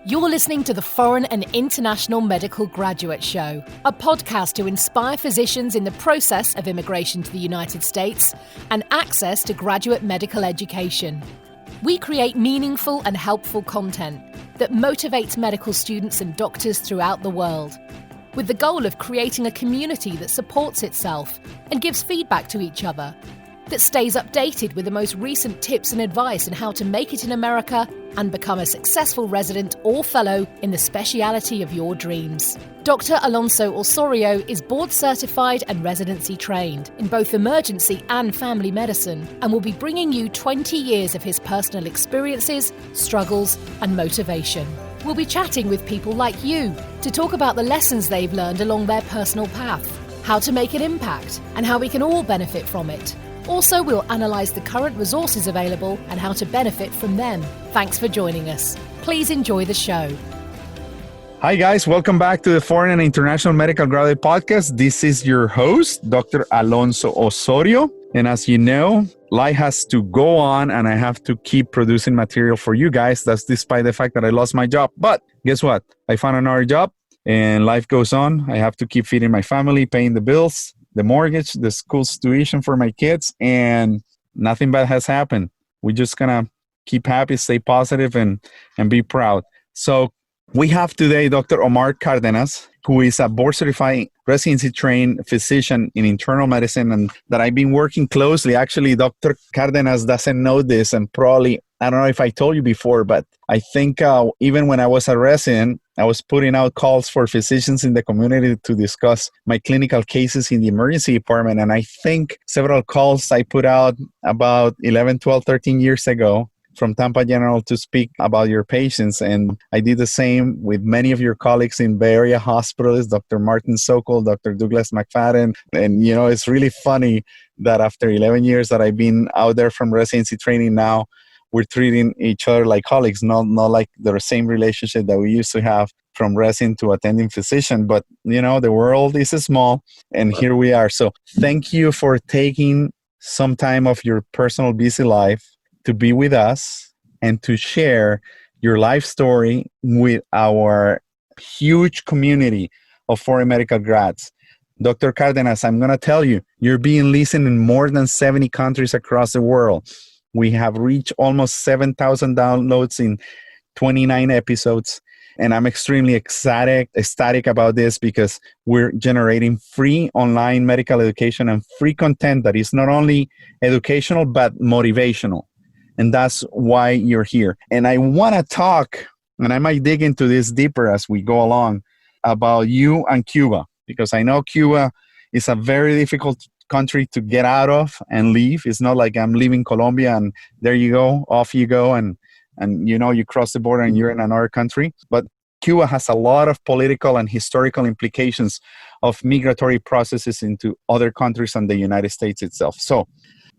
You're listening to the Foreign and International Medical Graduate Show, a podcast to inspire physicians in the process of immigration to the United States and access to graduate medical education. We create meaningful and helpful content that motivates medical students and doctors throughout the world, with the goal of creating a community that supports itself and gives feedback to each other, that stays updated with the most recent tips and advice on how to make it in America and become a successful resident or fellow in the speciality of your dreams. Dr. Alonso Osorio is board certified and residency trained in both emergency and family medicine and will be bringing you 20 years of his personal experiences, struggles, and motivation. We'll be chatting with people like you to talk about the lessons they've learned along their personal path, how to make an impact, and how we can all benefit from it. Also, we'll analyse the current resources available and how to benefit from them. Thanks for joining us. Please enjoy the show. Hi, guys. Welcome back to the Foreign and International Medical Graduate Podcast. This is your host, Dr. Alonso Osorio. And as you know, life has to go on and I have to keep producing material for you guys. That's despite the fact that I lost my job. But guess what? I found another job and life goes on. I have to keep feeding my family, paying the bills, the mortgage, the school tuition for my kids, and nothing bad has happened. We're just going to keep happy, stay positive, and be proud. So we have today Dr. Omar Cardenas, who is a board-certified residency-trained physician in internal medicine and that I've been working closely. Actually, Dr. Cardenas doesn't know this, and probably, I don't know if I told you before, but I think even when I was a resident, I was putting out calls for physicians in the community to discuss my clinical cases in the emergency department. And I think several calls I put out about 11, 12, 13 years ago from Tampa General to speak about your patients. And I did the same with many of your colleagues in Bay Area hospitals, Dr. Martin Sokol, Dr. Douglas McFadden. And, you know, it's really funny that after 11 years that I've been out there from residency training now, we're treating each other like colleagues, not like the same relationship that we used to have from resident to attending physician. But, you know, the world is small, and here we are. So thank you for taking some time of your personal busy life to be with us and to share your life story with our huge community of foreign medical grads. Dr. Cardenas, I'm going to tell you, you're being listened in more than 70 countries across the world. We have reached almost 7,000 downloads in 29 episodes. And I'm extremely ecstatic about this because we're generating free online medical education and free content that is not only educational, but motivational. And that's why you're here. And I want to talk, and I might dig into this deeper as we go along, about you and Cuba, because I know Cuba is a very difficult country to get out of and leave. It's not like I'm leaving Colombia and there you go, off you go, and you know, you cross the border and you're in another country. But Cuba has a lot of political and historical implications of migratory processes into other countries and the United States itself. So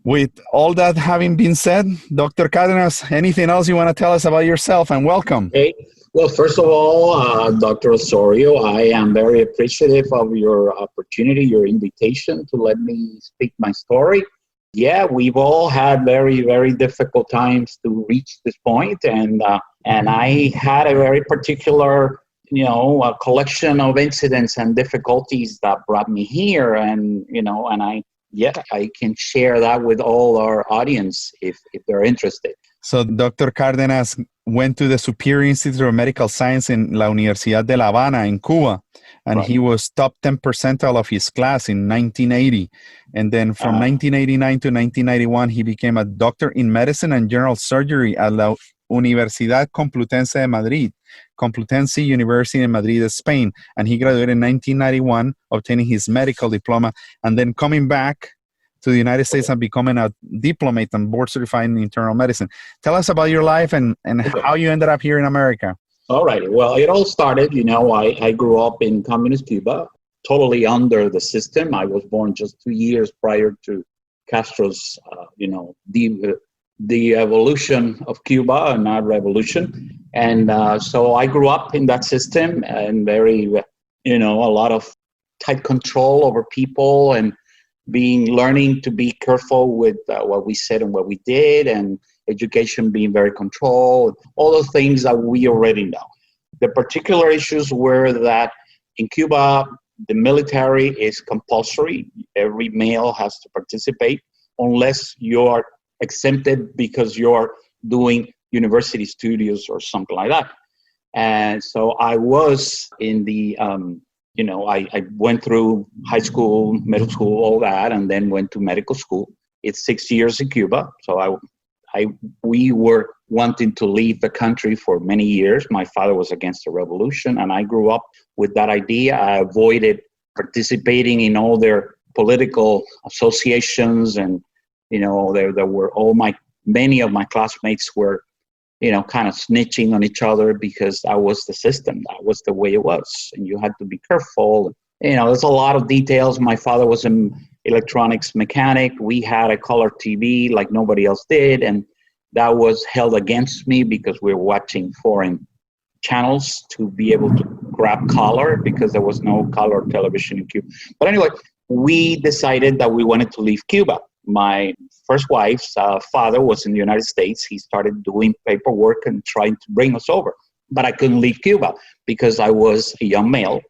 with all that having been said, Dr. Cardenas, anything else you want to tell us about yourself? And welcome. Hey. Well, first of all, Dr. Osorio, I am very appreciative of your opportunity, your invitation to let me speak my story. Yeah, we've all had very, very difficult times to reach this point, and I had a very particular, a collection of incidents and difficulties that brought me here, and I can share that with all our audience if they're interested. So Dr. Cardenas went to the Superior Institute of Medical Science in La Universidad de La Habana in Cuba, and right. He was top 10 percentile of his class in 1980. And then from 1989 to 1991, he became a doctor in medicine and general surgery at La Universidad Complutense de Madrid, Complutense University in Madrid, Spain. And he graduated in 1991, obtaining his medical diploma, and then coming back to the United States and becoming a diplomate and board certified in internal medicine. Tell us about your life and how you ended up here in America. All right. Well, it all started, I grew up in communist Cuba, totally under the system. I was born just 2 years prior to Castro's, the evolution of Cuba, not revolution. And so I grew up in that system and very, a lot of tight control over people and learning to be careful with what we said and what we did, and education being very controlled, all those things that we already know. The particular issues were that in Cuba, the military is compulsory. Every male has to participate unless you're exempted because you're doing university studies or something like that. And so I was in the, I went through high school, middle school, all that, and then went to medical school. It's 6 years in Cuba. So we were wanting to leave the country for many years. My father was against the revolution, and I grew up with that idea. I avoided participating in all their political associations, and there were many of my classmates were kind of snitching on each other because that was the system. That was the way it was. And you had to be careful. There's a lot of details. My father was an electronics mechanic. We had a color TV like nobody else did. And that was held against me because we were watching foreign channels to be able to grab color because there was no color television in Cuba. But anyway, we decided that we wanted to leave Cuba. My first wife's father was in the United States. He started doing paperwork and trying to bring us over. But I couldn't leave Cuba because I was a young male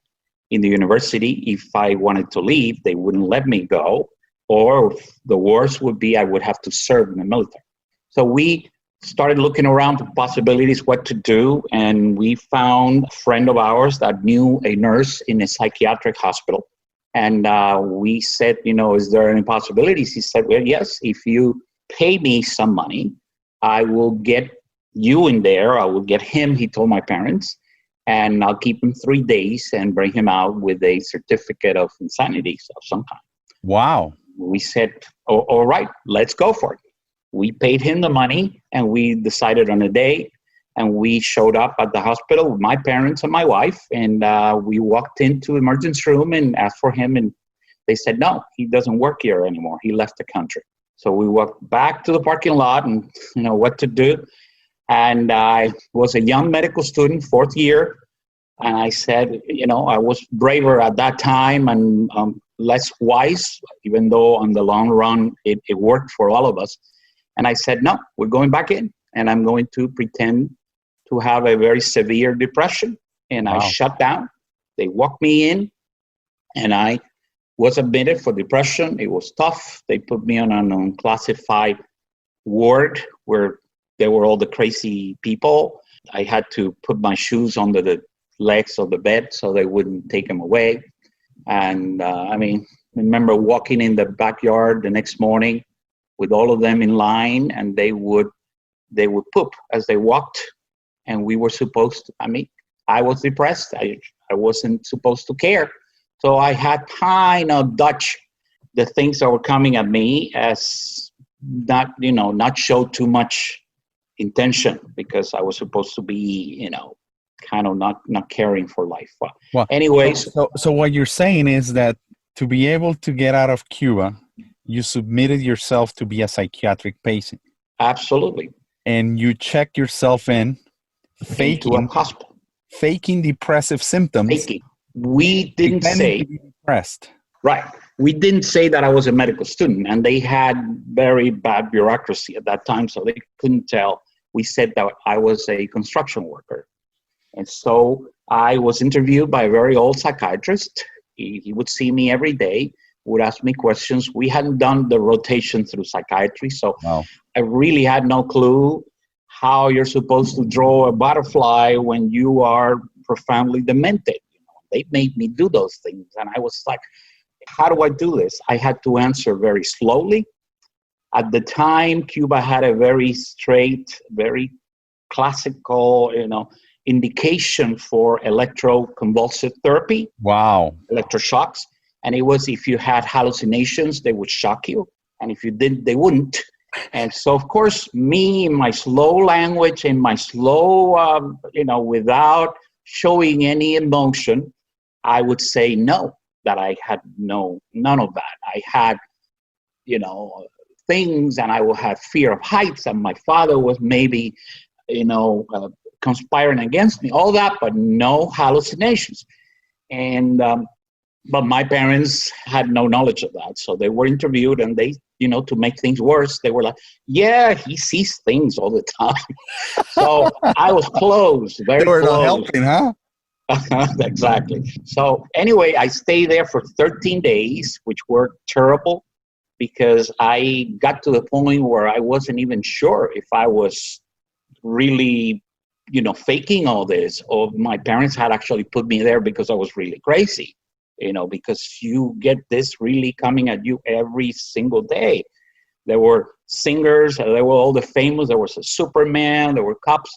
in the university. If I wanted to leave, they wouldn't let me go. Or the worst would be I would have to serve in the military. So we started looking around for possibilities, what to do. And we found a friend of ours that knew a nurse in a psychiatric hospital. And we said, is there any possibilities? He said, well, yes, if you pay me some money, I will get you in there. I will get him, he told my parents, and I'll keep him 3 days and bring him out with a certificate of insanity of some kind. Wow. We said, all right, let's go for it. We paid him the money, and we decided on a day. And we showed up at the hospital with my parents and my wife, and we walked into the emergency room and asked for him, and they said, no, he doesn't work here anymore. He left the country. So we walked back to the parking lot and, what to do. And I was a young medical student, 4th year, and I said, I was braver at that time and less wise, even though on the long run it worked for all of us. And I said, no, we're going back in, and I'm going to pretend to have a very severe depression. And wow. I shut down. They walked me in, and I was admitted for depression. It was tough. They put me on an unclassified ward where there were all the crazy people. I had to put my shoes under the legs of the bed so they wouldn't take them away. And I remember walking in the backyard the next morning with all of them in line, and they would poop as they walked. And we were supposed to, I was depressed. I wasn't supposed to care. So I had kind of dodged the things that were coming at me as not show too much intention because I was supposed to be, kind of not caring for life. Well, anyways. So what you're saying is that to be able to get out of Cuba, you submitted yourself to be a psychiatric patient. Absolutely. And you checked yourself in. Faking depressive symptoms. Faking. We didn't say depressed. Right. We didn't say that I was a medical student, and they had very bad bureaucracy at that time, so they couldn't tell. We said that I was a construction worker. And so I was interviewed by a very old psychiatrist. He would see me every day, would ask me questions. We hadn't done the rotation through psychiatry, so wow. I really had no clue how you're supposed to draw a butterfly when you are profoundly demented. They made me do those things. And I was like, how do I do this? I had to answer very slowly. At the time, Cuba had a very straight, very classical, indication for electroconvulsive therapy. Wow. Electroshocks. And it was if you had hallucinations, they would shock you. And if you didn't, they wouldn't. And so, of course, me, in my slow language, in my slow, without showing any emotion, I would say no, that I had none of that. I had, things, and I would have fear of heights, and my father was maybe, conspiring against me, all that, but no hallucinations. And, but my parents had no knowledge of that. So they were interviewed, and they to make things worse, they were like, yeah, he sees things all the time. So I was close, very They were not close. helping, huh? Exactly. So anyway, I stayed there for 13 days, which were terrible because I got to the point where I wasn't even sure if I was really, faking all this, or my parents had actually put me there because I was really crazy, because you get this really coming at you every single day. There were singers, there were all the famous, there was a Superman, there were cops,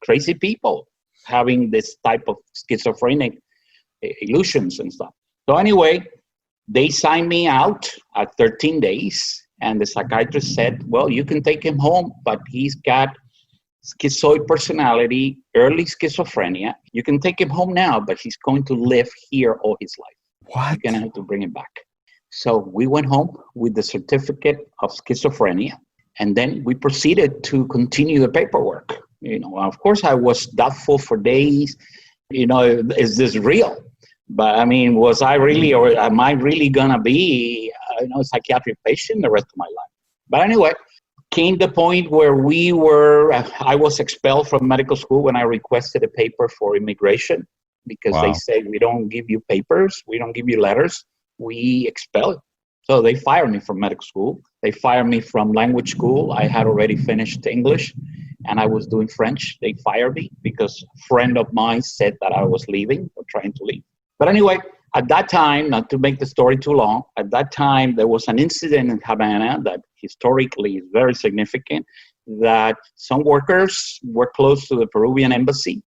crazy people having this type of schizophrenic illusions and stuff. So anyway, they signed me out at 13 days, and the psychiatrist said, well, you can take him home, but he's got schizoid personality, early schizophrenia. You can take him home now, but he's going to live here all his life. What? You're going to have to bring him back. So we went home with the certificate of schizophrenia, and then we proceeded to continue the paperwork. Of course, I was doubtful for days. Is this real? But I mean, was I really, or am I really gonna be, a psychiatric patient the rest of my life? But anyway, came the point where I was expelled from medical school when I requested a paper for immigration, because they say, we don't give you papers, we don't give you letters, we expel you. So they fired me from medical school. They fired me from language school. I had already finished English and I was doing French. They fired me because a friend of mine said that I was leaving or trying to leave. But anyway, at that time, not to make the story too long, at that time, there was an incident in Havana that historically is very significant, that some workers were close to the Peruvian embassy,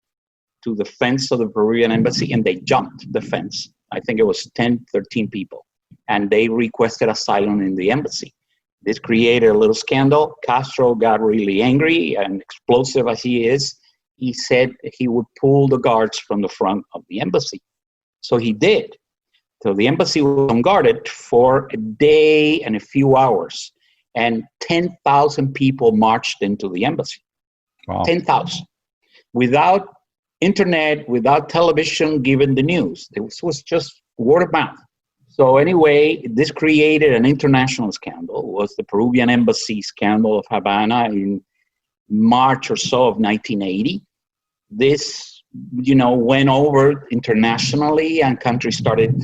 to the fence of the Peruvian embassy, and they jumped the fence. I think it was 10, 13 people. And they requested asylum in the embassy. This created a little scandal. Castro got really angry, and explosive as he is, he said he would pull the guards from the front of the embassy. So he did. So the embassy was unguarded for a day and a few hours, and 10,000 people marched into the embassy. Wow. 10,000. Without internet, without television giving the news. It was just word of mouth. So anyway, this created an international scandal. It was the Peruvian embassy scandal of Havana in March or so of 1980. This, went over internationally, and countries started,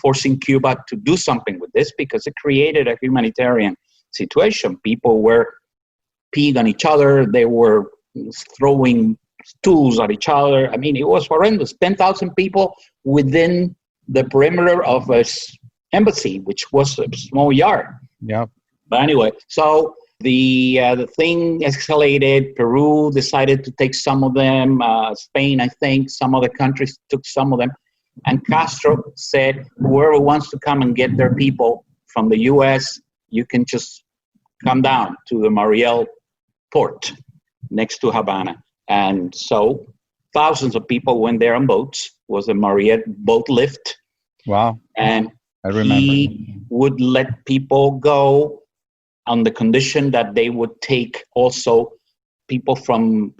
forcing Cuba to do something with this because it created a humanitarian situation. People were peeing on each other. They were throwing stools at each other. I mean, it was horrendous. 10,000 people within the perimeter of a embassy, which was a small yard. Yeah. But anyway, so the thing escalated. Peru decided to take some of them. Spain, I think, some other countries took some of them. And Castro said, whoever wants to come and get their people from the U.S., you can just come down to the Mariel port next to Havana. And so thousands of people went there on boats. Was a Mariel boat lift. Wow. And I remember. He would let people go on the condition that they would take also people from,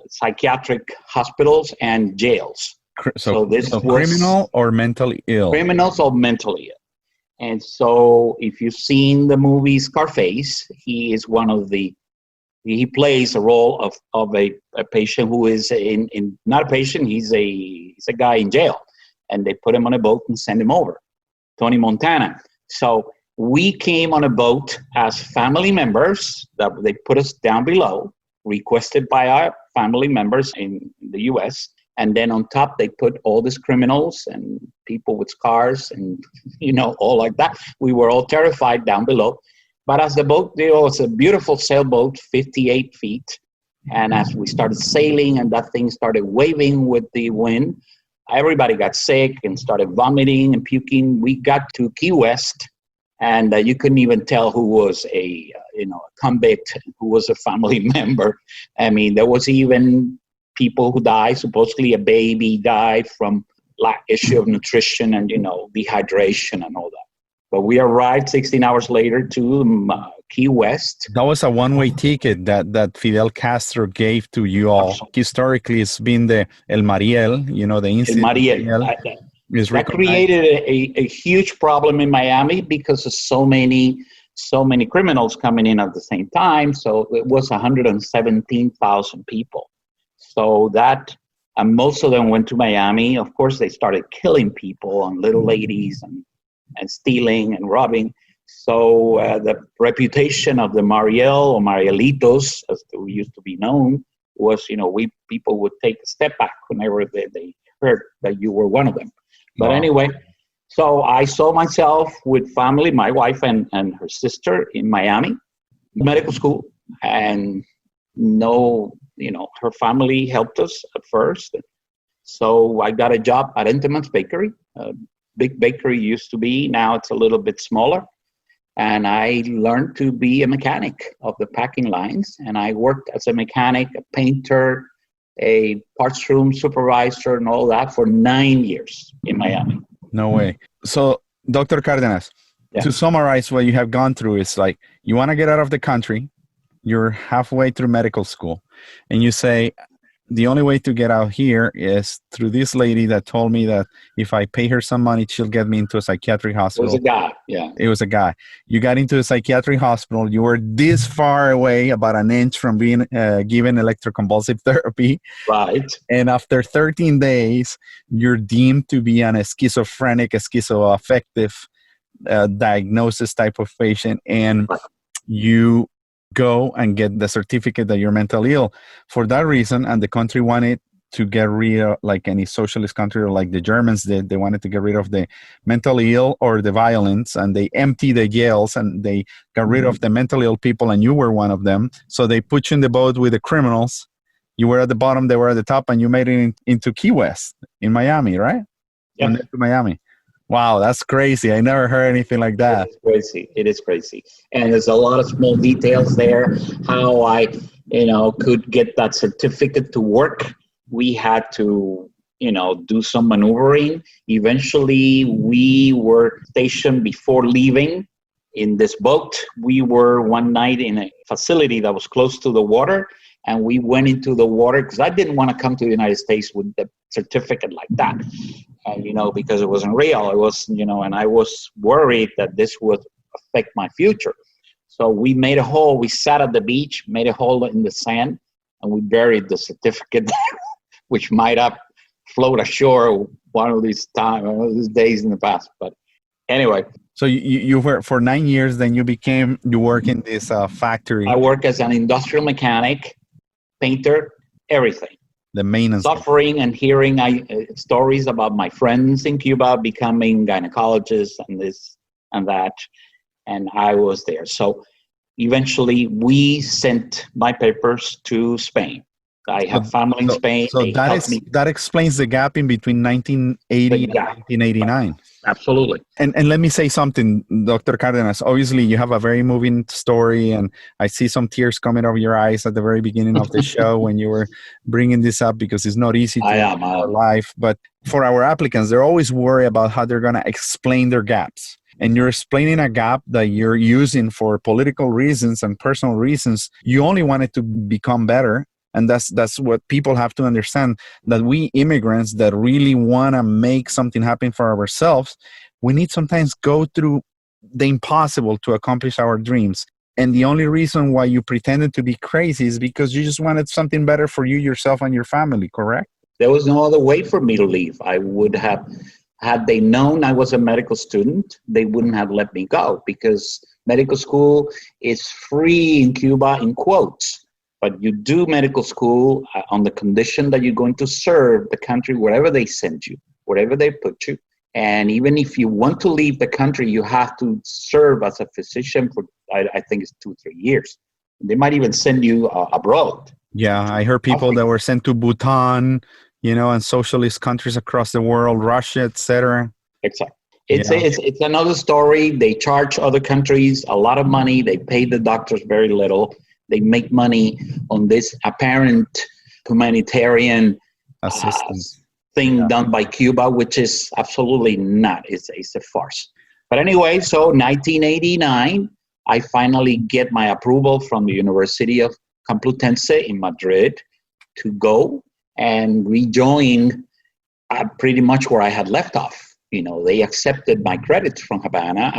psychiatric hospitals and jails. So this was criminal or mentally ill? Criminals or mentally ill. And so if you've seen the movie Scarface, he is he plays a role of a patient who is not a patient, he's a guy in jail. And they put him on a boat and send him over. Tony Montana. So we came on a boat as family members that they put us down below, requested by our family members in the U.S. And then on top, they put all these criminals and people with scars and, all like that. We were all terrified down below. But as the boat, it was a beautiful sailboat, 58 feet. And as we started sailing and that thing started waving with the wind, everybody got sick and started vomiting and puking. We got to Key West, and you couldn't even tell who was a convict, who was a family member. I mean, there was even people who died. Supposedly a baby died from lack issue of nutrition and, dehydration and all that. But we arrived 16 hours later to Key West. That was a one-way ticket that Fidel Castro gave to you all. Absolutely. Historically, it's been the El Mariel, the incident. El Mariel. Is That recognized. created a huge problem in Miami because of so many criminals coming in at the same time. So it was 117,000 people. So that, and most of them went to Miami. Of course, they started killing people and little ladies and stealing and robbing. So the reputation of the Mariel or Marielitos, as we used to be known, was, people would take a step back whenever they heard that you were one of them. But anyway, so I saw myself with family, my wife and her sister in Miami, medical school. And her family helped us at first. So I got a job at Entenmann's Bakery. A big bakery used to be. Now it's a little bit smaller. And I learned to be a mechanic of the packing lines. And I worked as a mechanic, a painter, a parts room supervisor, and all that for 9 years in Miami. No way. So, Dr. Cardenas, to summarize what you have gone through, is like you want to get out of the country, you're halfway through medical school, and you say, the only way to get out here is through this lady that told me that if I pay her some money, she'll get me into a psychiatric hospital. It was a guy, yeah. It was a guy. You got into a psychiatric hospital. You were this far away, about an inch from being given electroconvulsive therapy. Right. And after 13 days, you're deemed to be an schizophrenic, a schizoaffective diagnosis type of patient. And you go and get the certificate that you're mentally ill. For that reason, and the country wanted to get rid of, like any socialist country or like the Germans did, they wanted to get rid of the mentally ill or the violence, and they emptied the jails and they got rid of the mentally ill people, and you were one of them. So they put you in the boat with the criminals. You were at the bottom, they were at the top, and you made it into Key West in Miami, right? Yeah. To Miami. Wow, that's crazy. I never heard anything like that. It is crazy. And there's a lot of small details there, how I, could get that certificate to work. We had to, do some maneuvering. Eventually, we were stationed before leaving in this boat. We were one night in a facility that was close to the water, and we went into the water because I didn't want to come to the United States with the certificate like that. Because it wasn't real. It was, and I was worried that this would affect my future. So we made a hole. We sat at the beach, made a hole in the sand, and we buried the certificate, which might have float ashore one of these days in the past. But anyway. So you were for 9 years, then you work in this factory. I work as an industrial mechanic, painter, everything. The maintenance. Suffering and hearing stories about my friends in Cuba becoming gynecologists and this and that, and I was there. So eventually we sent my papers to Spain. I have family in Spain. So that explains the gap in between 1980 and 1989. Absolutely. And let me say something, Dr. Cardenas. Obviously, you have a very moving story, and I see some tears coming out of your eyes at the very beginning of the show when you were bringing this up, because it's not easy to live our life. But for our applicants, they're always worried about how they're going to explain their gaps. And you're explaining a gap that you're using for political reasons and personal reasons. You only want it to become better. And that's what people have to understand, that we immigrants that really want to make something happen for ourselves, we need sometimes go through the impossible to accomplish our dreams. And the only reason why you pretended to be crazy is because you just wanted something better for you, yourself, and your family, correct? There was no other way for me to leave. I would have, had they known I was a medical student, they wouldn't have let me go, because medical school is free in Cuba, in quotes. But you do medical school on the condition that you're going to serve the country wherever they send you, wherever they put you. And even if you want to leave the country, you have to serve as a physician for, I think it's 2-3 years. They might even send you abroad. Yeah, I heard people that were sent to Bhutan, and socialist countries across the world, Russia, etc. Exactly. It's another story. They charge other countries a lot of money. They pay the doctors very little. They make money on this apparent humanitarian assistance thing done by Cuba, which is absolutely not. It's a farce. But anyway, so 1989, I finally get my approval from the University of Complutense in Madrid to go and rejoin pretty much where I had left off. They accepted my credits from Havana.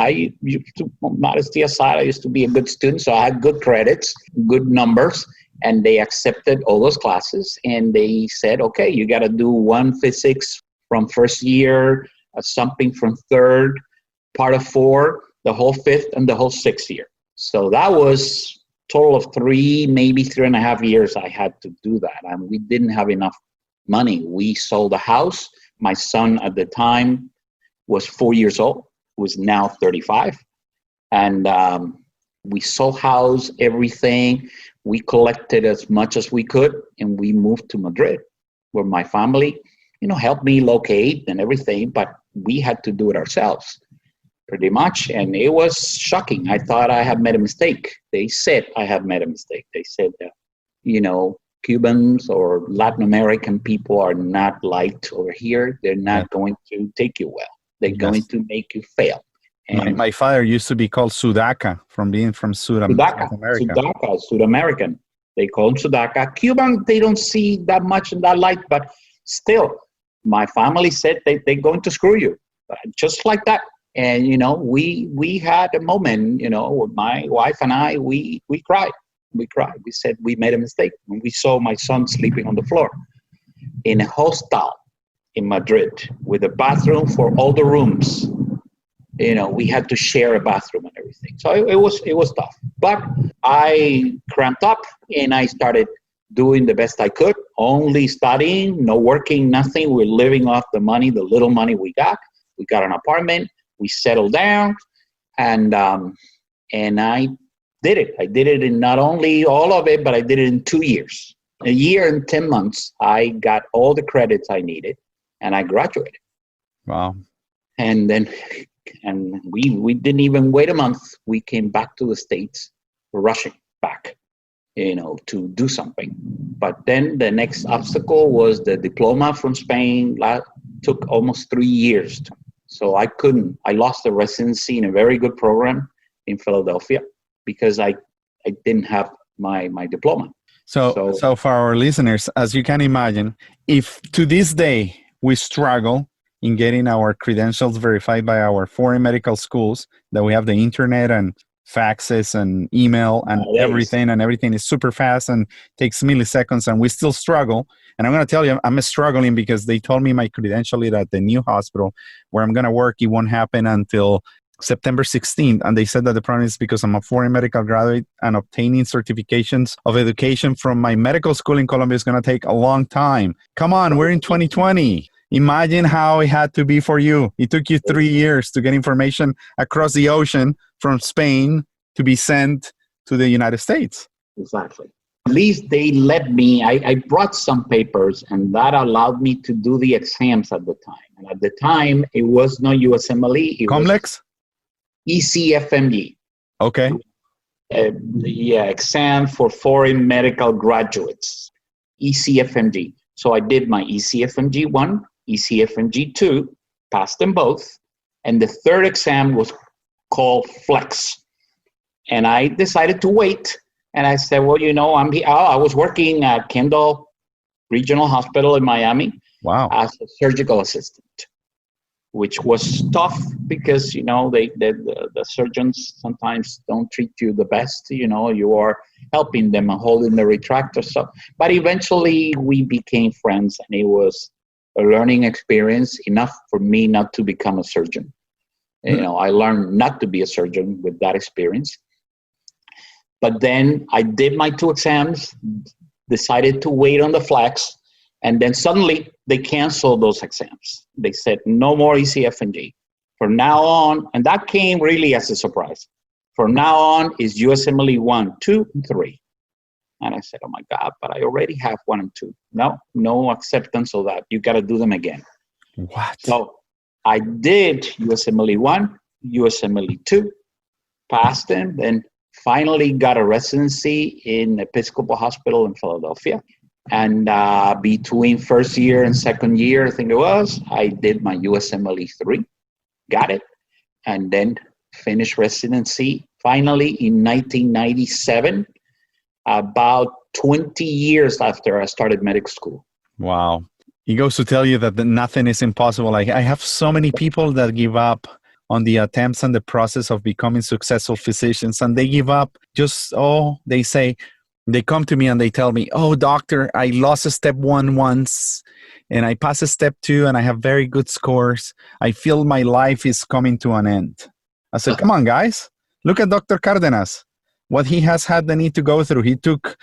Modesty aside, I used to be a good student, so I had good credits, good numbers, and they accepted all those classes. And they said, okay, you got to do one physics from first year, something from third, part of 4, the whole 5th, and the whole 6th year. So that was total of 3, maybe 3.5 years I had to do that. And we didn't have enough money. We sold a house. My son at the time was 4 years old, who is now 35. And we sold house, everything. We collected as much as we could, and we moved to Madrid, where my family, helped me locate and everything, but we had to do it ourselves pretty much. And it was shocking. I thought I had made a mistake. They said I had made a mistake. They said that, Cubans or Latin American people are not liked over here. They're not going to take you well. They're going to make you fail. And my father used to be called Sudaca from being from South America. Sudaca, South American. They call him Sudaca. Cuban, they don't see that much in that light, but still, my family said they're going to screw you, just like that. And, we had a moment, with my wife and I, we cried. We cried. We said we made a mistake. When we saw my son sleeping on the floor in a hostel in Madrid with a bathroom for all the rooms. We had to share a bathroom and everything. So it was tough. But I cramped up and I started doing the best I could, only studying, no working, nothing. We're living off the money, the little money we got. We got an apartment. We settled down, and I did it. I did it in not only all of it, but I did it in 2 years. A year and 10 months, I got all the credits I needed, and I graduated. Wow. And then, we didn't even wait a month. We came back to the States, rushing back, to do something. But then the next obstacle was the diploma from Spain. Took almost 3 years. So I lost the residency in a very good program in Philadelphia because I didn't have my diploma. So for our listeners, as you can imagine, if to this day we struggle in getting our credentials verified by our foreign medical schools, that we have the internet and faxes and email and everything is super fast and takes milliseconds, and we still struggle. And I'm going to tell you, I'm struggling because they told me my credentialing at the new hospital where I'm going to work, it won't happen until September 16th. And they said that the problem is because I'm a foreign medical graduate and obtaining certifications of education from my medical school in Colombia is going to take a long time. Come on, we're in 2020. Imagine how it had to be for you. It took you 3 years to get information across the ocean from Spain to be sent to the United States. Exactly. At least they let me, I brought some papers, and that allowed me to do the exams at the time. And at the time, it was not USMLE. It Comlex? Was ECFMG. Okay. Exam for foreign medical graduates. ECFMG. So I did my ECFMG 1, ECFMG 2, passed them both. And the third exam was called Flex. And I decided to wait. And I said, well, I was working at Kendall Regional Hospital in Miami. Wow. As a surgical assistant, which was tough because, the surgeons sometimes don't treat you the best. You are helping them and holding the retractor. So, but eventually we became friends, and it was a learning experience enough for me not to become a surgeon. I learned not to be a surgeon with that experience. But then I did my 2 exams, decided to wait on the Flex, and then suddenly they canceled those exams. They said, no more ECFMG. From now on, and that came really as a surprise. From now on is USMLE 1, 2, and 3. And I said, oh my God, but I already have 1 and 2. No acceptance of that. You got to do them again. What? So I did USMLE 1, USMLE 2, passed them, then finally got a residency in Episcopal Hospital in Philadelphia. And between first year and second year, I think it was, I did my USMLE 3, got it, and then finished residency finally in 1997, about 20 years after I started medical school. Wow. He goes to tell you that nothing is impossible. I have so many people that give up on the attempts and the process of becoming successful physicians, and they give up they say, they come to me and they tell me, oh, doctor, I lost a step 1 once and I passed a step 2 and I have very good scores. I feel my life is coming to an end. I said, come on, guys, look at Dr. Cardenas, what he has had the need to go through. He took,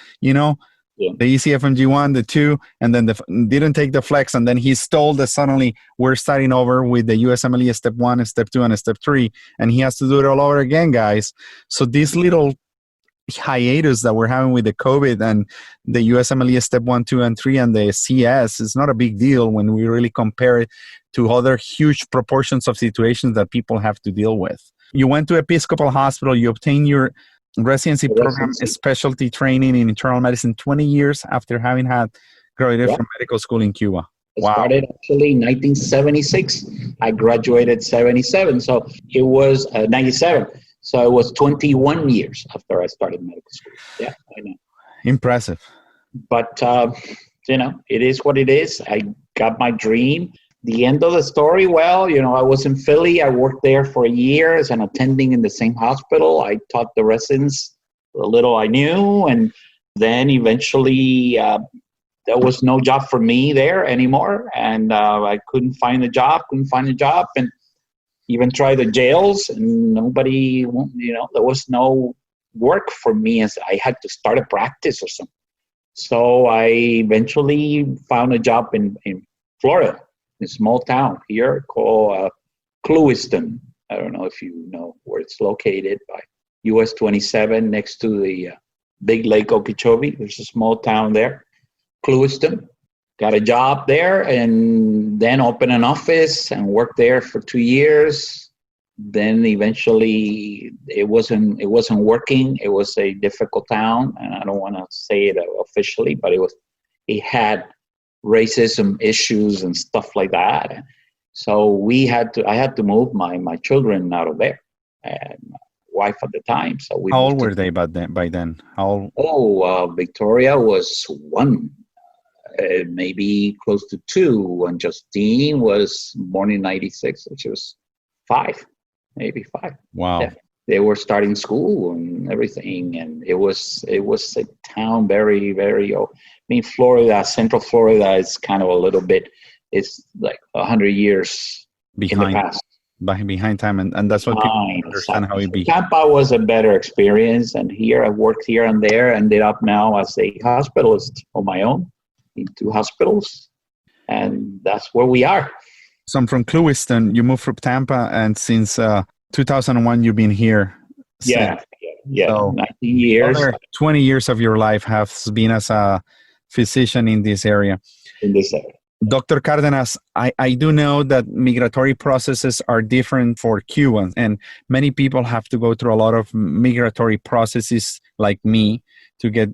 the ECFMG 1, the 2, and then didn't take the flex. And then he's told that suddenly we're starting over with the USMLE step 1 and step 2 and step 3. And he has to do it all over again, guys. So this little hiatus that we're having with the COVID and the USMLE step 1, 2, and 3 and the CS is not a big deal when we really compare it to other huge proportions of situations that people have to deal with. You went to Episcopal Hospital, you obtained your residency program, specialty training in internal medicine 20 years after having had graduated from medical school in Cuba. It started actually in 1976. I graduated 77, so it was 97. So it was 21 years after I started medical school. Yeah, I know. Impressive. But, it is what it is. I got my dream. The end of the story, I was in Philly. I worked there for a year as an attending in the same hospital. I taught the residents a little I knew. And then eventually there was no job for me there anymore. And I couldn't find a job. And even tried the jails. And nobody, there was no work for me as I had to start a practice or something. So I eventually found a job in Florida. A small town here called Clewiston. I don't know if you know where it's located, by US 27 next to the big Lake Okeechobee. There's a small town there, Clewiston. Got a job there and then opened an office and worked there for 2 years. Then eventually it wasn't working. It was a difficult town, and I don't want to say it officially, but it had racism issues and stuff like that. So I had to move my children out of there, and my wife at the time. So how old were they by then? How old? Victoria was 1, maybe close to 2, and Justine was born in 96, which was 5, maybe 5. Wow. Yeah. They were starting school and everything, and it was a town very, very old. Florida, Central Florida is kind of a little bit, it's like 100 years behind in the past. Behind time, and that's what people understand how it be. Tampa was a better experience, and here I worked here and there, ended up now as a hospitalist on my own in 2 hospitals, and that's where we are. So I'm from Clewiston. You moved from Tampa, and since 2001, you've been here. Yeah, so 19 years. 20 years of your life has been as a physician in this area. Dr. Cardenas, I do know that migratory processes are different for Cubans, and many people have to go through a lot of migratory processes like me to get,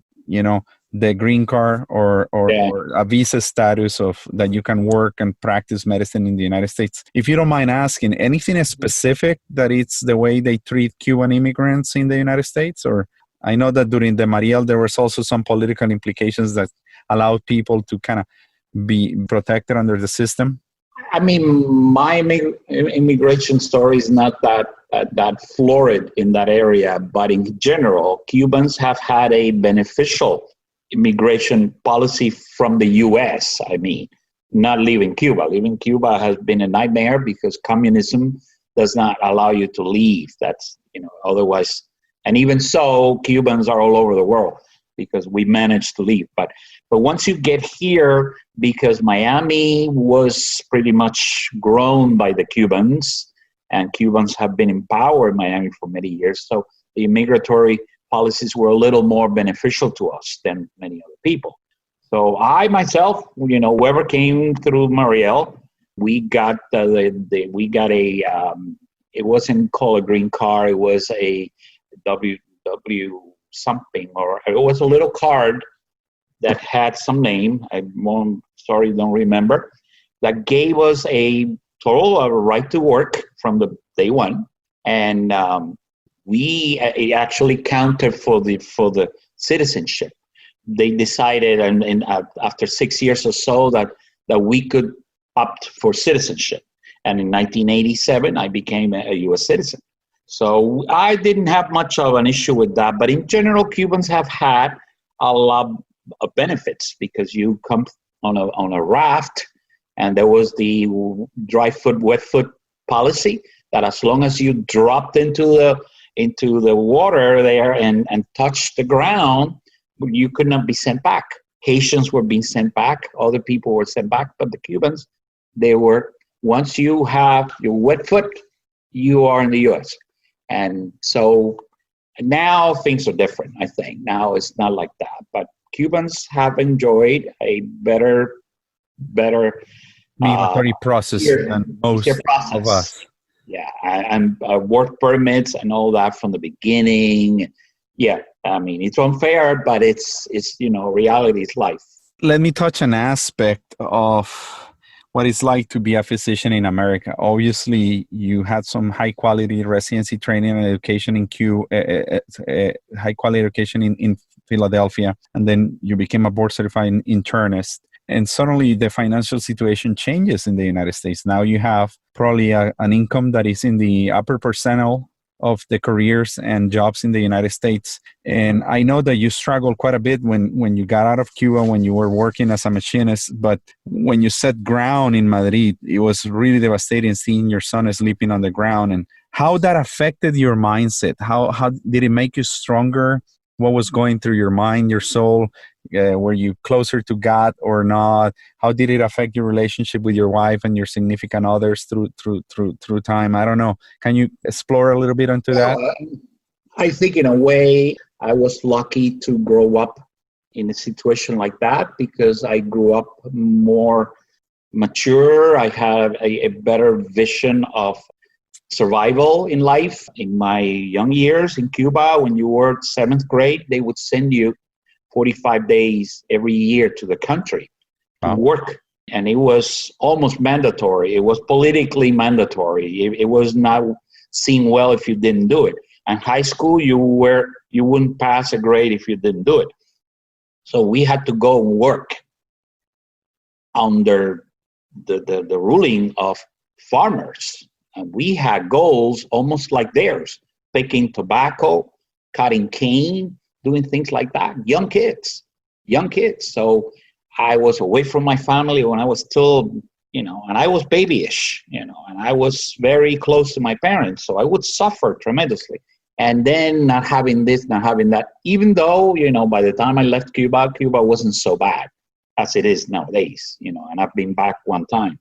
the green card or a visa status of that you can work and practice medicine in the United States. If you don't mind asking, anything specific that it's the way they treat Cuban immigrants in the United States? Or I know that during the Mariel, there was also some political implications that allowed people to kind of be protected under the system. My immigration story is not that florid in that area, but in general, Cubans have had a beneficial immigration policy from the U.S. Not leaving Cuba. Leaving Cuba has been a nightmare because communism does not allow you to leave. That's, otherwise. And even so, Cubans are all over the world because we managed to leave. But once you get here, because Miami was pretty much grown by the Cubans, and Cubans have been in power in Miami for many years, so the migratory policies were a little more beneficial to us than many other people. So I myself, whoever came through Mariel, we got it wasn't called a green card, it was a WW something, or it was a little card that had some name, don't remember, that gave us a right to work from the day one, and it actually counted for the citizenship. They decided, and after 6 years or so, that that we could opt for citizenship. And in 1987, I became a U.S. citizen. So I didn't have much of an issue with that. But in general, Cubans have had a lot of benefits because you come on a raft, and there was the dry foot, wet foot policy that as long as you dropped into the water there and touched the ground, you could not be sent back. Haitians were being sent back. Other people were sent back. But the Cubans, they were, once you have your wet foot, you are in the U.S. And so now things are different, I think. Now it's not like that. But Cubans have enjoyed a better migratory process than most of us. Yeah, and work permits and all that from the beginning. Yeah, I mean, it's unfair, but it's reality is life. Let me touch an aspect of what it's like to be a physician in America. Obviously, you had some high quality residency training and education in high quality education in Philadelphia, and then you became a board certified internist. And suddenly the financial situation changes in the United States. Now you have probably an income that is in the upper percentile of the careers and jobs in the United States. And I know that you struggled quite a bit when you got out of Cuba, when you were working as a machinist. But when you set ground in Madrid, it was really devastating seeing your son sleeping on the ground. And how that affected your mindset? How did it make you stronger? What was going through your mind, your soul? Were you closer to God or not? How did it affect your relationship with your wife and your significant others through time? I don't know. Can you explore a little bit into that? I think in a way I was lucky to grow up in a situation like that because I grew up more mature. I had a better vision of survival in life. In my young years in Cuba, when you were 7th grade, they would send you 45 days every year to the country to work. And it was almost mandatory. It was politically mandatory. It was not seen well if you didn't do it. And high school, you wouldn't pass a grade if you didn't do it. So we had to go and work under the ruling of farmers. And we had goals almost like theirs, picking tobacco, cutting cane, doing things like that. Young kids. So I was away from my family when I was still, and I was babyish, and I was very close to my parents. So I would suffer tremendously. And then not having this, not having that, even though, by the time I left Cuba, Cuba wasn't so bad as it is nowadays, and I've been back one time.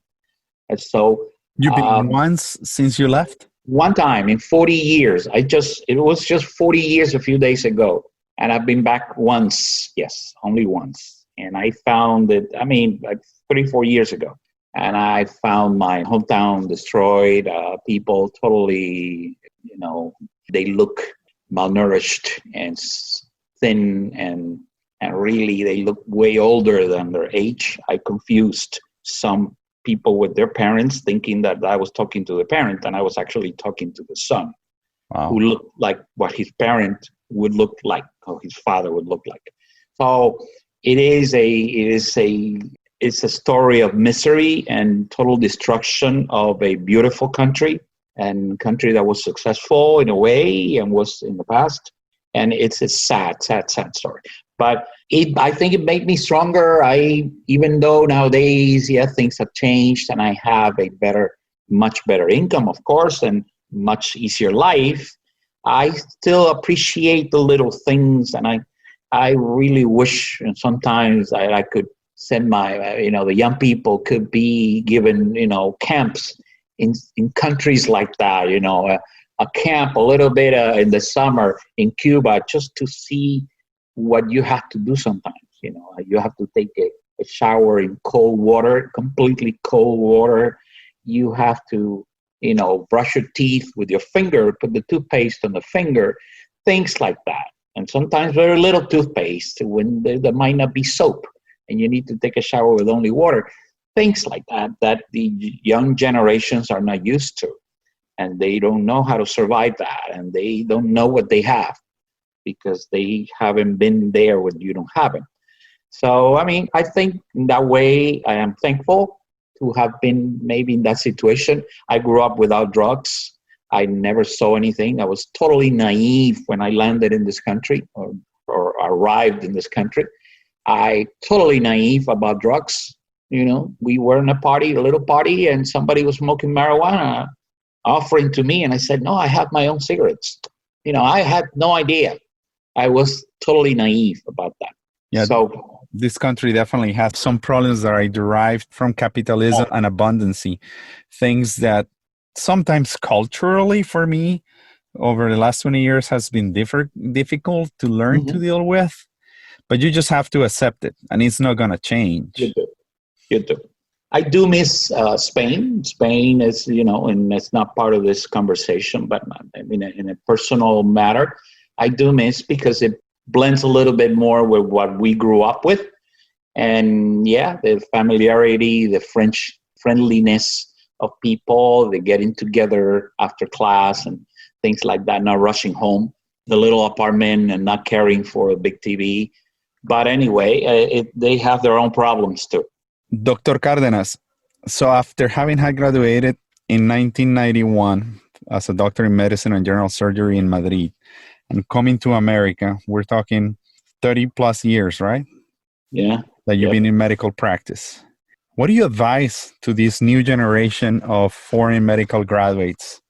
And so you've been once since you left? One time in 40 years. It was just 40 years a few days ago. And I've been back once. Yes, only once. And I found it, like 3-4 years ago. And I found my hometown destroyed, people totally, they look malnourished and thin and really they look way older than their age. I confused some people with their parents, thinking that I was talking to the parent, and I was actually talking to the son, who looked like what his parent would look like, or his father would look like. So it's a story of misery and total destruction of a beautiful country, and country that was successful in a way and was in the past. And it's a sad story. But I think it made me stronger. Even though nowadays, things have changed and I have a much better income, of course, and much easier life, I still appreciate the little things. And I really wish, and sometimes I could send my, the young people could be given, camps in countries like that, a camp a little bit in the summer in Cuba, just to see what you have to do sometimes. You have to take a shower in cold water, completely cold water. You have to, brush your teeth with your finger, put the toothpaste on the finger, things like that. And sometimes very little toothpaste when there might not be soap and you need to take a shower with only water. Things like that the young generations are not used to. And they don't know how to survive that. And they don't know what they have because they haven't been there when you don't have it. So, I mean, I think in that way, I am thankful to have been maybe in that situation. I grew up without drugs. I never saw anything. I was totally naive when I landed in this country or arrived in this country. I totally naive about drugs. You know, we were in a party, a little party, and somebody was smoking marijuana, offering to me, and I said, no, I have my own cigarettes. You know, I had no idea. I was totally naive about that. Yeah, So this country definitely has some problems that are derived from capitalism and abundancy, things that sometimes culturally for me over the last 20 years has been difficult to learn to deal with, but you just have to accept it, and it's not going to change. You do. I do miss Spain. Spain is, you know, and it's not part of this conversation, but I mean, in a personal matter, I do miss because it blends a little bit more with what we grew up with. And yeah, the familiarity, the French friendliness of people, the getting together after class and things like that, not rushing home, the little apartment and not caring for a big TV. But anyway, they have their own problems too. Dr. Cardenas, so after having had graduated in 1991 as a doctor in medicine and general surgery in Madrid and coming to America, we're talking 30 plus years, right? Yeah. That you've been in medical practice. What do you advise to this new generation of foreign medical graduates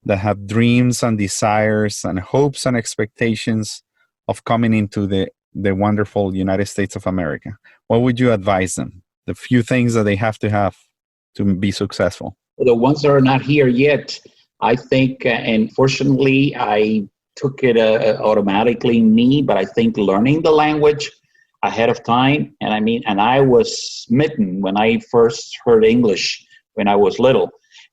that have dreams and desires and hopes and expectations of coming into the wonderful United States of America? What would you advise them? The few things that they have to be successful. The ones that are not here yet, I think, and fortunately, I took it automatically me, but I think learning the language ahead of time, and I was smitten when I first heard English when I was little,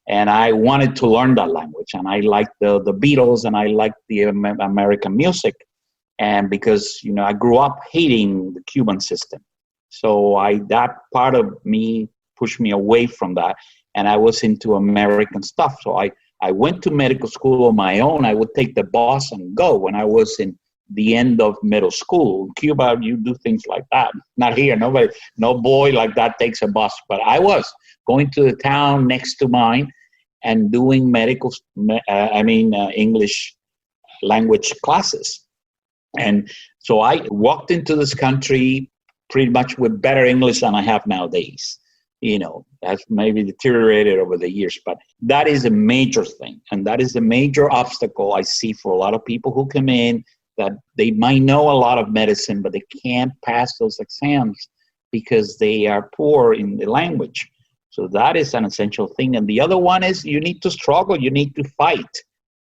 and I wanted to learn that language, and I liked the Beatles, and I liked the American music, and because, you know, I grew up hating the Cuban system. So that part of me pushed me away from that, and I was into American stuff. So I went to medical school on my own. I would take the bus and go when I was in the end of middle school. In Cuba, you do things like that. Not here. No boy like that takes a bus. But I was going to the town next to mine and doing English language classes. And so I walked into this country pretty much with better English than I have nowadays. You know, that's maybe deteriorated over the years, but that is a major thing. And that is a major obstacle I see for a lot of people who come in, that they might know a lot of medicine, but they can't pass those exams because they are poor in the language. So that is an essential thing. And the other one is you need to struggle. You need to fight.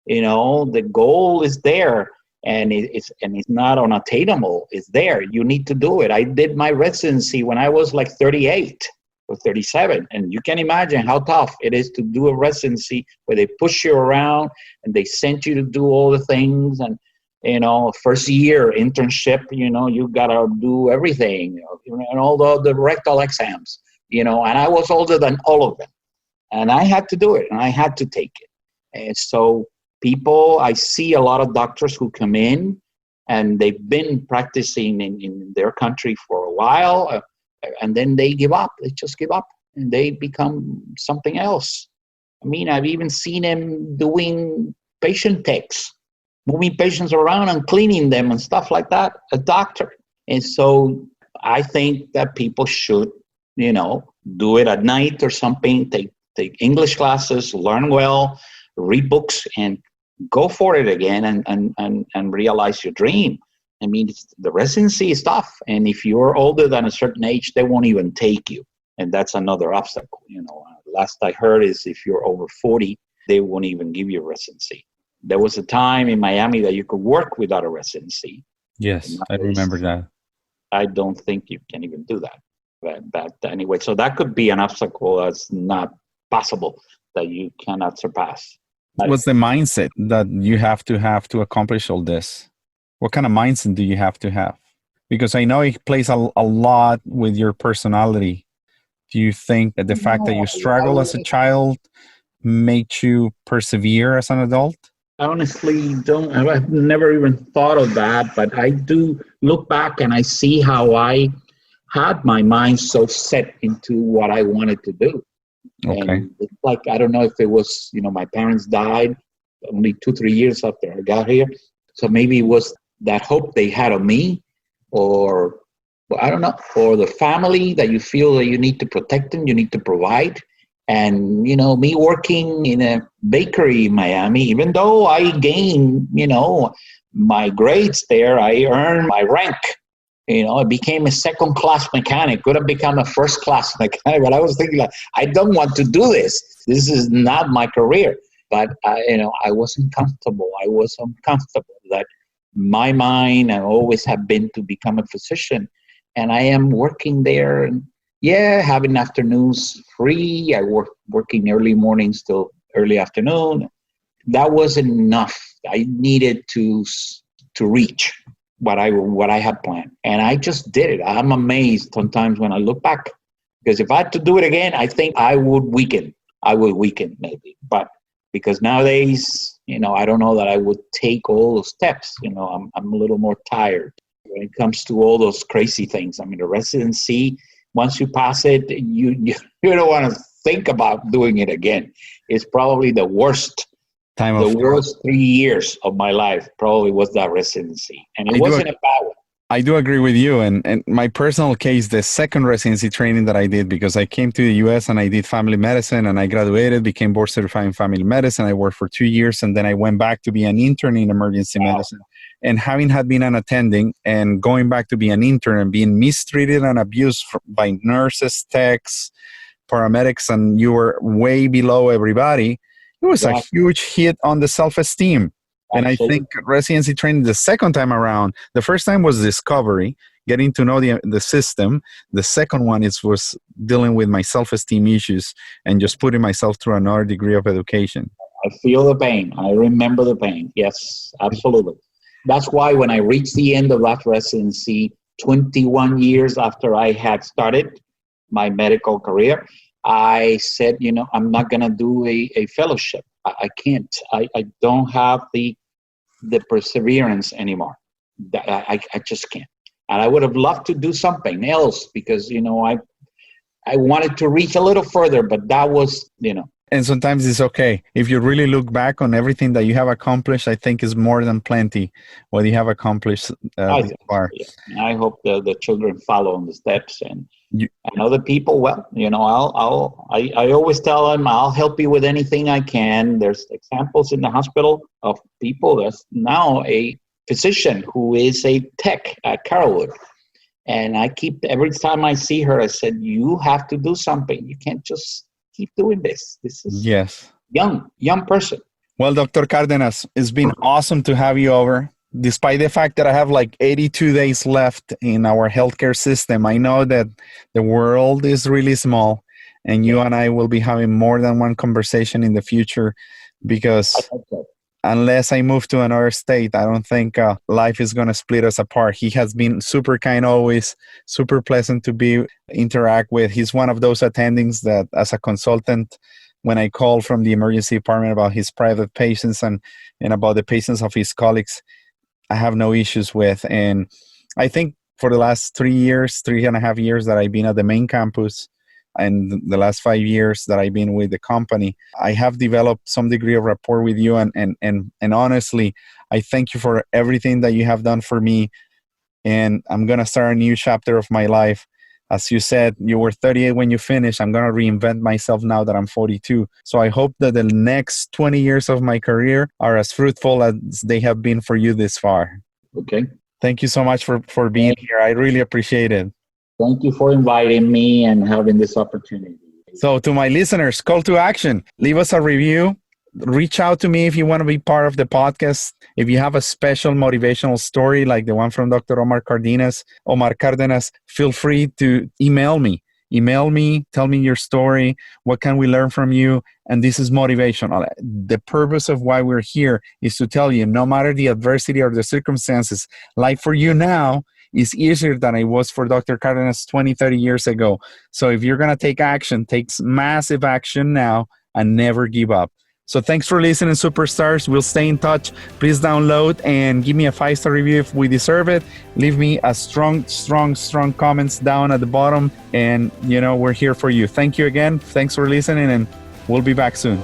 You know, the goal is there. And it's not unattainable. It's there. You need to do it. I did my residency when I was like 38 or 37. And you can imagine how tough it is to do a residency where they push you around and they send you to do all the things. And, you know, first year internship, you know, you got to do everything, you know, and all the rectal exams, you know, and I was older than all of them. And I had to do it, and I had to take it. And so I see a lot of doctors who come in and they've been practicing in their country for a while, and then they give up. They just give up and they become something else. I mean, I've even seen them doing patient techs, moving patients around and cleaning them and stuff like that, a doctor. And so I think that people should, you know, do it at night or something, take English classes, learn well, read books, and go for it again and realize your dream. I mean, the residency is tough. And if you're older than a certain age, they won't even take you. And that's another obstacle. You know, last I heard is if you're over 40, they won't even give you a residency. There was a time in Miami that you could work without a residency. Yes, I remember that. I don't think you can even do that. But anyway, so that could be an obstacle that's not possible, that you cannot surpass. What's the mindset that you have to accomplish all this? What kind of mindset do you have to have? Because I know it plays a lot with your personality. Do you think that the fact that you struggle as a child made you persevere as an adult? I honestly don't. I've never even thought of that, but I do look back and I see how I had my mind so set into what I wanted to do. Okay. And it's like, I don't know if it was, my parents died only 2-3 years after I got here. So maybe it was that hope they had of me, or I don't know, or the family that you feel that you need to protect them, you need to provide. And, me working in a bakery in Miami, even though I gained, my grades there, I earned my rank. I became a second-class mechanic. Could have become a first-class mechanic, but I was thinking, like, I don't want to do this. This is not my career. But I wasn't comfortable. I was uncomfortable. That my mind, I always have been to become a physician, and I am working there. And having afternoons free. I working early mornings till early afternoon. That wasn't enough. I needed to reach what I had planned. And I just did it. I'm amazed sometimes when I look back, because if I had to do it again, I think I would weaken. I would weaken maybe. But because nowadays, I don't know that I would take all those steps. I'm a little more tired when it comes to all those crazy things. I mean, the residency, once you pass it, you don't want to think about doing it again. It's probably the worst. The worst 3 years of my life probably was that residency. And it wasn't a bad one. I do agree with you. And my personal case, the second residency training that I did, because I came to the US and I did family medicine and I graduated, became board certified in family medicine. I worked for 2 years and then I went back to be an intern in emergency medicine. And having had been an attending and going back to be an intern and being mistreated and abused by nurses, techs, paramedics, and you were way below everybody, it was a huge hit on the self-esteem. And I think residency training the second time around, the first time was discovery, getting to know the system. The second one was dealing with my self-esteem issues and just putting myself through another degree of education. I feel the pain. I remember the pain. Yes, absolutely. That's why when I reached the end of that residency, 21 years after I had started my medical career, I said, I'm not going to do a fellowship. I can't. I don't have the perseverance anymore. I just can't. And I would have loved to do something else because, I wanted to reach a little further, but that was, And sometimes it's okay. If you really look back on everything that you have accomplished, I think is more than plenty what you have accomplished this far. Yeah. I hope the children follow in the steps and other people. Well, I always tell them I'll help you with anything I can. There's examples in the hospital of people. There's now a physician who is a tech at Carrollwood. And every time I see her, I said, you have to do something. You can't just keep doing this. This is young person. Well, Dr. Cardenas, it's been awesome to have you over. Despite the fact that I have like 82 days left in our healthcare system, I know that the world is really small and you and I will be having more than one conversation in the future because unless I move to another state, I don't think life is going to split us apart. He has been super kind always, super pleasant to interact with. He's one of those attendings that as a consultant, when I call from the emergency department about his private patients and about the patients of his colleagues, I have no issues with. And I think for the last 3.5 years that I've been at the main campus and the last 5 years that I've been with the company, I have developed some degree of rapport with you. And honestly, I thank you for everything that you have done for me. And I'm going to start a new chapter of my life. As you said, you were 38 when you finished. I'm going to reinvent myself now that I'm 42. So I hope that the next 20 years of my career are as fruitful as they have been for you this far. Okay. Thank you so much for being here. I really appreciate it. Thank you for inviting me and having this opportunity. So to my listeners, call to action. Leave us a review. Reach out to me if you want to be part of the podcast. If you have a special motivational story like the one from Dr. Omar Cardenas, feel free to email me. Email me, tell me your story. What can we learn from you? And this is motivational. The purpose of why we're here is to tell you, no matter the adversity or the circumstances, life for you now is easier than it was for Dr. Cardenas 20, 30 years ago. So if you're going to take action, take massive action now and never give up. So thanks for listening, superstars. We'll stay in touch. Please download and give me a 5-star review if we deserve it. Leave me a strong comments down at the bottom. And, we're here for you. Thank you again. Thanks for listening, and we'll be back soon.